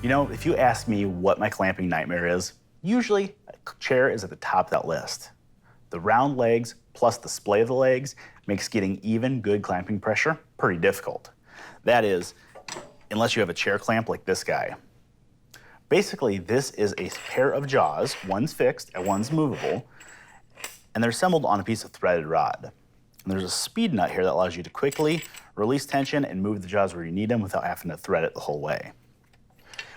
You know, if you ask me what my clamping nightmare is, usually a chair is at the top of that list. The round legs plus the splay of the legs makes getting even good clamping pressure pretty difficult. That is, unless you have a chair clamp like this guy. Basically, this is a pair of jaws, one's fixed and one's movable, and they're assembled on a piece of threaded rod. And there's a speed nut here that allows you to quickly release tension and move the jaws where you need them without having to thread it the whole way.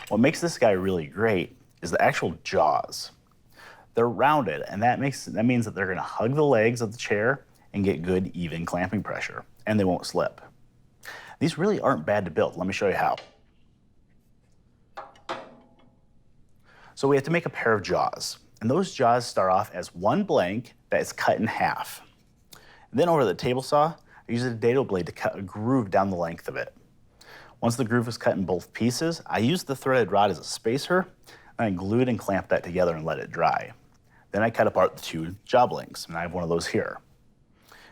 What makes this guy really great is the actual jaws. They're rounded, and that means that they're gonna hug the legs of the chair and get good, even clamping pressure, and they won't slip. These really aren't bad to build. Let me show you how. So we have to make a pair of jaws, and those jaws start off as one blank that is cut in half. And then over the table saw, I use a dado blade to cut a groove down the length of it. Once the groove is cut in both pieces, I use the threaded rod as a spacer, and I glue it and clamp that together and let it dry. Then I cut apart the two job links, and I have one of those here.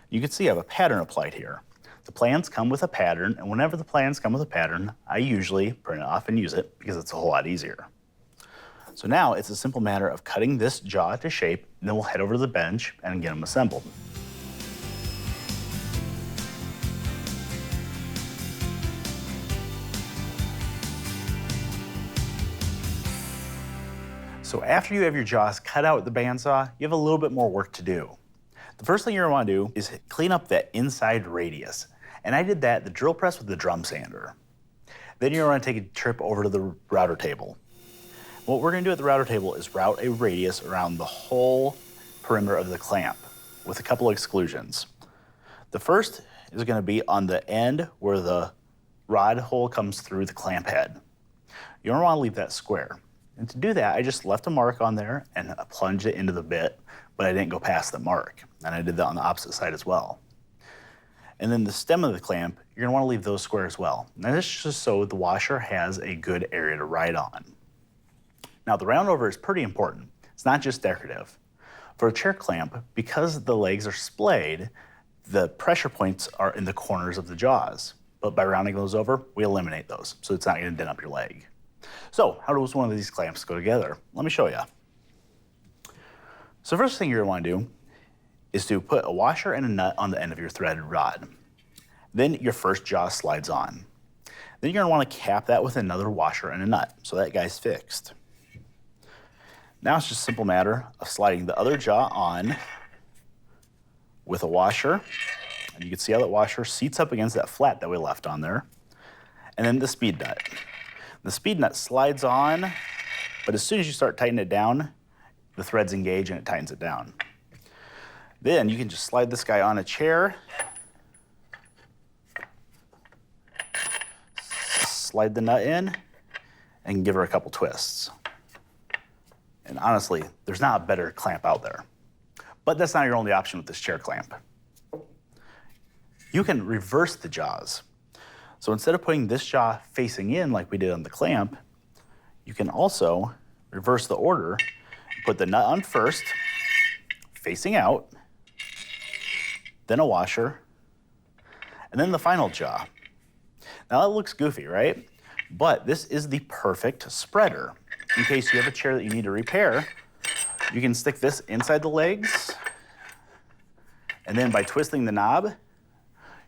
You can see I have a pattern applied here. The plans come with a pattern, and whenever the plans come with a pattern, I usually print it off and use it because it's a whole lot easier. So now it's a simple matter of cutting this jaw to shape, and then we'll head over to the bench and get them assembled. So after you have your jaws cut out with the bandsaw, you have a little bit more work to do. The first thing you're gonna wanna do is clean up that inside radius. And I did that at the drill press with the drum sander. Then you're gonna take a trip over to the router table. What we're gonna do at the router table is route a radius around the whole perimeter of the clamp with a couple of exclusions. The first is gonna be on the end where the rod hole comes through the clamp head. You don't wanna leave that square. And to do that, I just left a mark on there and plunged it into the bit, but I didn't go past the mark. And I did that on the opposite side as well. And then the stem of the clamp, you're gonna wanna leave those square as well. Now this is just so the washer has a good area to ride on. Now the round over is pretty important. It's not just decorative. For a chair clamp, because the legs are splayed, the pressure points are in the corners of the jaws. But by rounding those over, we eliminate those, so it's not gonna dent up your leg. So how does one of these clamps go together? Let me show you. So first thing you're gonna wanna do is to put a washer and a nut on the end of your threaded rod. Then your first jaw slides on. Then you're gonna wanna cap that with another washer and a nut, so that guy's fixed. Now it's just a simple matter of sliding the other jaw on with a washer, and you can see how that washer seats up against that flat that we left on there, and then the speed nut. The speed nut slides on, but as soon as you start tightening it down, the threads engage and it tightens it down. Then you can just slide this guy on a chair, slide the nut in, and give her a couple twists. And honestly, there's not a better clamp out there. But that's not your only option with this chair clamp. You can reverse the jaws. So instead of putting this jaw facing in like we did on the clamp, you can also reverse the order, put the nut on first, facing out, then a washer, and then the final jaw. Now that looks goofy, right? But this is the perfect spreader. In case you have a chair that you need to repair, you can stick this inside the legs, and then by twisting the knob,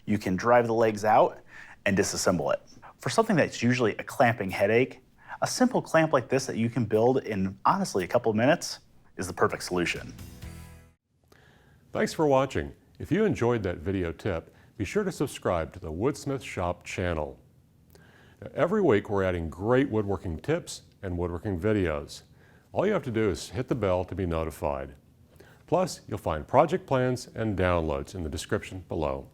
you can drive the legs out and disassemble it. For something that's usually a clamping headache, a simple clamp like this that you can build in, honestly, a couple of minutes is the perfect solution. Thanks for watching. If you enjoyed that video tip, be sure to subscribe to the Woodsmith Shop channel. Now, every week we're adding great woodworking tips and woodworking videos. All you have to do is hit the bell to be notified. Plus, you'll find project plans and downloads in the description below.